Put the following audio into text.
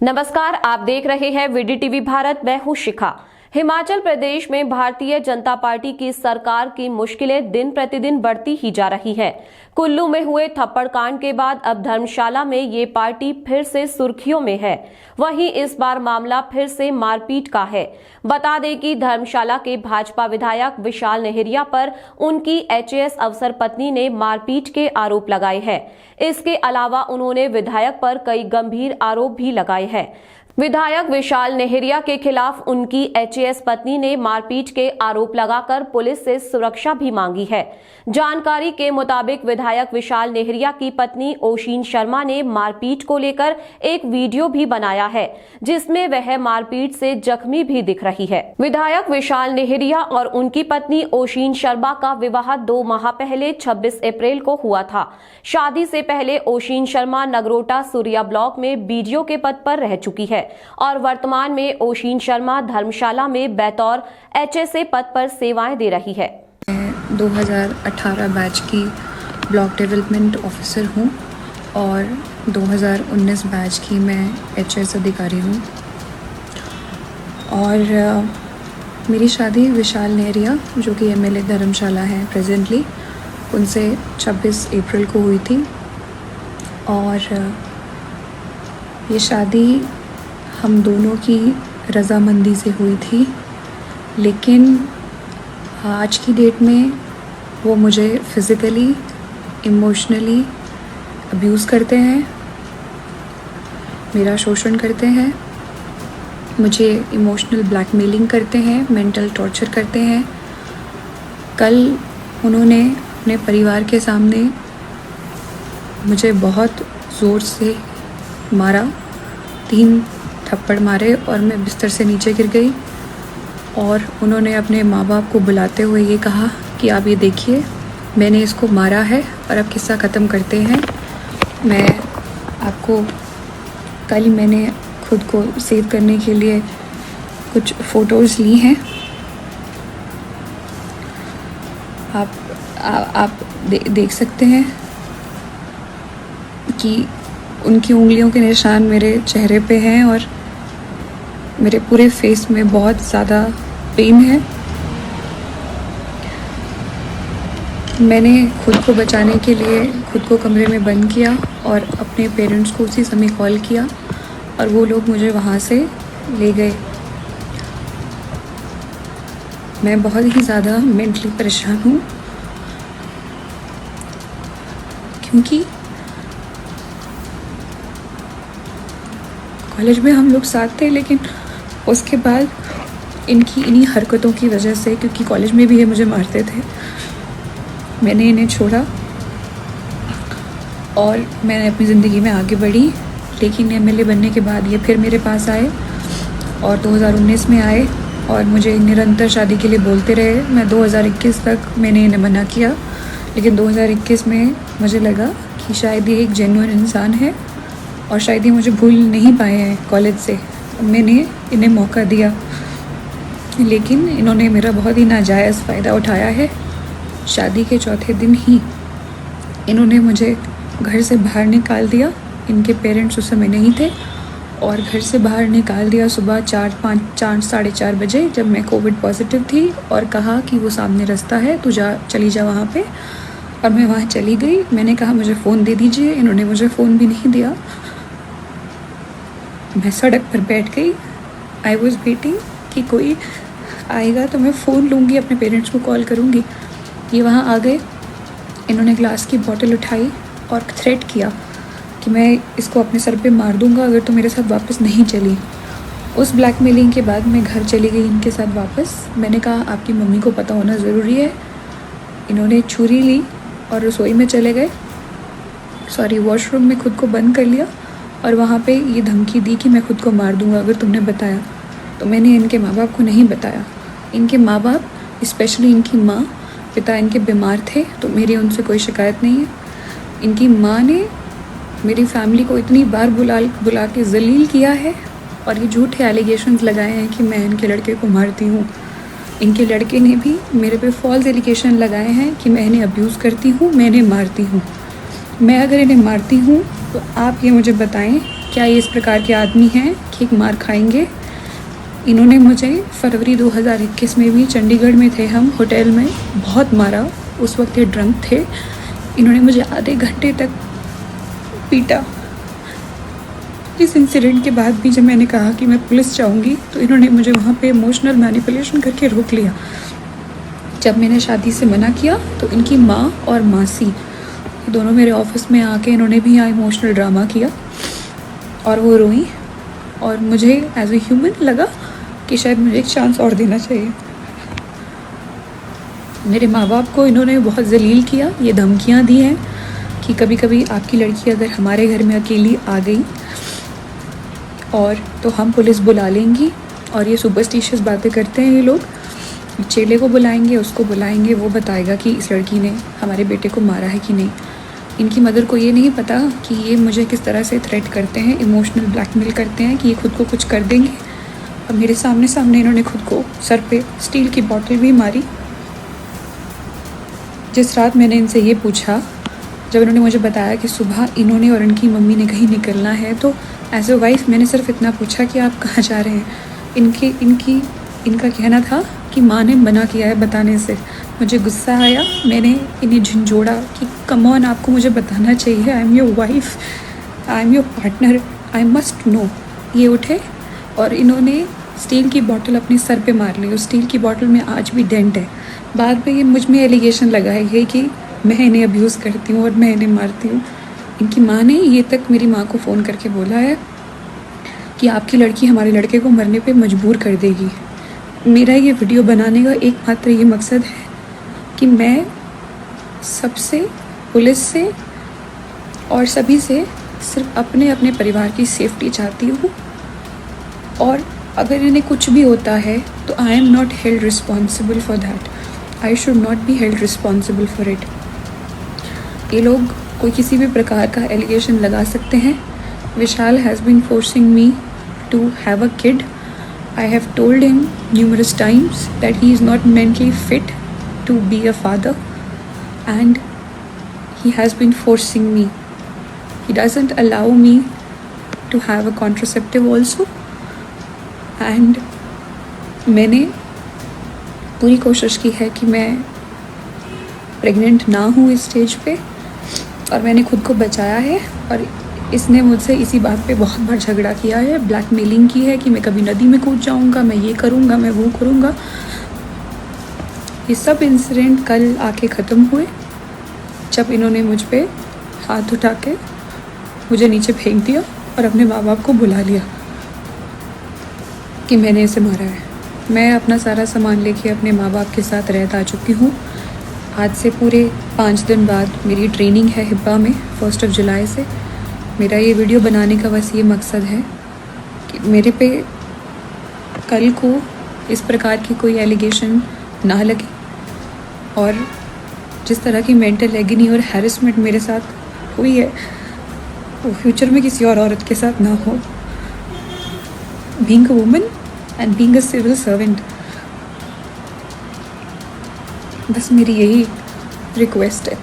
नमस्कार, आप देख रहे हैं VDTV भारत। मैं हूं शिखा। हिमाचल प्रदेश में भारतीय जनता पार्टी की सरकार की मुश्किलें दिन प्रतिदिन बढ़ती ही जा रही है। कुल्लू में हुए थप्पड़ कांड के बाद अब धर्मशाला में ये पार्टी फिर से सुर्खियों में है। वहीं इस बार मामला फिर से मारपीट का है। बता दें कि धर्मशाला के भाजपा विधायक विशाल नेहरिया पर उनकी HAS अफसर पत्नी ने मारपीट के आरोप लगाए हैं। इसके अलावा उन्होंने विधायक पर कई गंभीर आरोप भी लगाए हैं। विधायक विशाल नेहरिया के खिलाफ उनकी HAS पत्नी ने मारपीट के आरोप लगाकर पुलिस से सुरक्षा भी मांगी है। जानकारी के मुताबिक विधायक विशाल नेहरिया की पत्नी ओशीन शर्मा ने मारपीट को लेकर एक वीडियो भी बनाया है, जिसमें वह मारपीट से जख्मी भी दिख रही है। विधायक विशाल नेहरिया और उनकी पत्नी ओशीन शर्मा का विवाह 2 माह पहले 26 अप्रैल को हुआ था। शादी से पहले ओशीन शर्मा नगरोटा सूर्या ब्लॉक में BDO के पद पर रह चुकी है और वर्तमान में ओशीन शर्मा धर्मशाला में बतौर HSA पद पर सेवाएं दे रही है। 2018 बैच की ब्लॉक डेवलपमेंट ऑफिसर हूँ और 2019 बैच की मैं HAS अधिकारी हूँ। और मेरी शादी विशाल नेहरिया जो कि MLA धर्मशाला हैं प्रेजेंटली, उनसे 26 अप्रैल को हुई थी। और ये शादी हम दोनों की रज़ामंदी से हुई थी, लेकिन आज की डेट में वो मुझे फ़िज़िकली, इमोशनली अब्यूज़ करते हैं, मेरा शोषण करते हैं, मुझे इमोशनल ब्लैकमेलिंग करते हैं, मेंटल टॉर्चर करते हैं। कल उन्होंने अपने परिवार के सामने मुझे बहुत ज़ोर से मारा, 3 थप्पड़ मारे और मैं बिस्तर से नीचे गिर गई। और उन्होंने अपने माँ बाप को बुलाते हुए ये कहा कि आप ये देखिए, मैंने इसको मारा है और अब किस्सा ख़त्म करते हैं। मैं आपको कल मैंने खुद को सेव करने के लिए कुछ फ़ोटोज़ ली हैं, आप देख सकते हैं कि उनकी उंगलियों के निशान मेरे चेहरे पे हैं और मेरे पूरे फेस में बहुत ज़्यादा पेन है। मैंने खुद को बचाने के लिए खुद को कमरे में बंद किया और अपने पेरेंट्स को उसी समय कॉल किया और वो लोग मुझे वहाँ से ले गए। मैं बहुत ही ज़्यादा मेंटली परेशान हूँ, क्योंकि कॉलेज में हम लोग साथ थे, लेकिन उसके बाद इनकी इन्हीं हरकतों की वजह से, क्योंकि कॉलेज में भी ये मुझे मारते थे, मैंने इन्हें छोड़ा और मैंने अपनी ज़िंदगी में आगे बढ़ी। लेकिन MLA बनने के बाद ये फिर मेरे पास आए और 2019 में आए और मुझे निरंतर शादी के लिए बोलते रहे। मैं 2021 तक मैंने इन्हें मना किया, लेकिन 2021 में मुझे लगा कि शायद ये एक जेन्युइन इंसान है और शायद ये मुझे भूल नहीं पाए हैं कॉलेज से। मैंने इन्हें मौका दिया, लेकिन इन्होंने मेरा बहुत ही नाजायज़ फ़ायदा उठाया है। शादी के चौथे दिन ही इन्होंने मुझे घर से बाहर निकाल दिया। इनके पेरेंट्स उस समय नहीं थे और घर से बाहर निकाल दिया सुबह 4 साढ़े 4 बजे, जब मैं कोविड पॉजिटिव थी, और कहा कि वो सामने रास्ता है, तू चली जा वहाँ पे। और मैं वहाँ चली गई। मैंने कहा मुझे फ़ोन दे दीजिए, इन्होंने मुझे फ़ोन भी नहीं दिया। मैं सड़क पर बैठ गई। आई वॉज़ वेटिंग कि कोई आएगा तो मैं फ़ोन लूँगी, अपने पेरेंट्स को कॉल करूँगी। ये वहाँ आ गए। इन्होंने ग्लास की बॉटल उठाई और थ्रेट किया कि मैं इसको अपने सर पे मार दूँगा अगर तो मेरे साथ वापस नहीं चली। उस ब्लैकमेलिंग के बाद मैं घर चली गई इनके साथ वापस। मैंने कहा आपकी मम्मी को पता होना ज़रूरी है। इन्होंने छुरी ली और रसोई में चले गए, वॉशरूम में खुद को बंद कर लिया और वहाँ पे ये धमकी दी कि मैं खुद को मार दूँगा अगर तुमने बताया। तो मैंने इनके माँ बाप को नहीं बताया। इनके माँ बाप, स्पेशली इनकी माँ, पिता इनके बीमार थे, तो मेरी उनसे कोई शिकायत नहीं है। इनकी माँ ने मेरी फैमिली को इतनी बार बुला के जलील किया है और ये झूठे एलिगेशंस लगाए हैं कि मैं इनके लड़के को मारती हूँ। इनके लड़के ने भी मेरे पे फॉल्स एलिगेशन लगाए हैं कि मैं इन्हें अब्यूज़ करती हूँ, मैं इन्हें मारती हूँ। मैं अगर इन्हें मारती हूँ तो आप ये मुझे बताएं क्या ये इस प्रकार के आदमी हैं कि एक मार खाएंगे? इन्होंने मुझे फरवरी 2021 में भी, चंडीगढ़ में थे हम होटल में, बहुत मारा। उस वक्त ये ड्रंक थे। इन्होंने मुझे आधे घंटे तक पीटा। इस इंसिडेंट के बाद भी जब मैंने कहा कि मैं पुलिस जाऊंगी तो इन्होंने मुझे वहाँ पे इमोशनल मैनिपुलेशन करके रोक लिया। जब मैंने शादी से मना किया तो इनकी माँ और मासी दोनों मेरे ऑफिस में आके इन्होंने भी यहाँ इमोशनल ड्रामा किया और वो रोई। और मुझे एज ए ह्यूमन लगा कि शायद मुझे एक चांस और देना चाहिए। मेरे माँ बाप को इन्होंने बहुत जलील किया। ये धमकियाँ दी हैं कि कभी कभी आपकी लड़की अगर हमारे घर में अकेली आ गई और तो हम पुलिस बुला लेंगी। और ये सुपरस्टिशियस बातें करते हैं ये लोग। चेले को बुलाएंगे, उसको बुलाएंगे, वो बताएगा कि इस लड़की ने हमारे बेटे को मारा है कि नहीं। इनकी मदर को ये नहीं पता कि ये मुझे किस तरह से थ्रेट करते हैं, इमोशनल ब्लैकमेल करते हैं कि ये खुद को कुछ कर देंगे। और मेरे सामने सामने इन्होंने खुद को सर पे स्टील की बॉटल भी मारी। जिस रात मैंने इनसे ये पूछा, जब इन्होंने मुझे बताया कि सुबह इन्होंने और इनकी मम्मी ने कहीं निकलना है, तो एज ए वाइफ मैंने सिर्फ इतना पूछा कि आप कहाँ जा रहे हैं। इनका कहना था कि माँ ने मना किया है बताने से। मुझे गुस्सा आया। मैंने इन्हें झंझोड़ा कि कम ऑन, आपको मुझे बताना चाहिए। I am your wife, I am your partner, I must know. ये उठे और इन्होंने स्टील की बोतल अपने सर पे मार ली। उस स्टील की बोतल में आज भी डेंट है। बाद में ये मुझ में एलिगेशन लगाई गई कि मैं इन्हें अब्यूज़ करती हूँ और मैं इन्हें मारती हूँ। इनकी माँ ने ये तक मेरी माँ को फ़ोन करके बोला है कि आपकी लड़की हमारे लड़के को मरने पे मजबूर कर देगी। मेरा ये वीडियो बनाने का एकमात्र ये मकसद है कि मैं सबसे, पुलिस से और सभी से सिर्फ अपने अपने परिवार की सेफ्टी चाहती हूँ। और अगर इन्हें कुछ भी होता है तो I am not held responsible for that. I should not be held responsible for it. ये लोग कोई किसी भी प्रकार का एलिगेशन लगा सकते हैं। Vishal has been forcing me to have a kid. I have told him numerous times that he is not mentally fit to be a father, and he has been forcing me. He doesn't allow me to have a contraceptive also, and मैंने पूरी कोशिश की है कि मैं pregnant ना हूँ इस स्टेज पे, और मैंने खुद को बचाया है। और इसने मुझसे इसी बात पे बहुत बार झगड़ा किया है, ब्लैकमेलिंग की है कि मैं कभी नदी में कूद जाऊंगा, मैं ये करूंगा, मैं वो करूंगा। ये सब इंसिडेंट कल आके ख़त्म हुए जब इन्होंने मुझ पे हाथ उठा के मुझे नीचे फेंक दिया और अपने माँ बाप को बुला लिया कि मैंने इसे मारा है। मैं अपना सारा सामान लेके अपने माँ बाप के साथ रहत आ चुकी हूँ। आज से पूरे 5 दिन बाद मेरी ट्रेनिंग है हिब्बा में 1 जुलाई से। मेरा ये वीडियो बनाने का बस ये मकसद है कि मेरे पे कल को इस प्रकार की कोई एलिगेशन ना लगे, और जिस तरह की मेंटल एगनी और हैरेसमेंट मेरे साथ हुई है वो फ्यूचर में किसी और औरत के साथ ना हो। Being a woman and being a civil servant, बस मेरी यही रिक्वेस्ट है।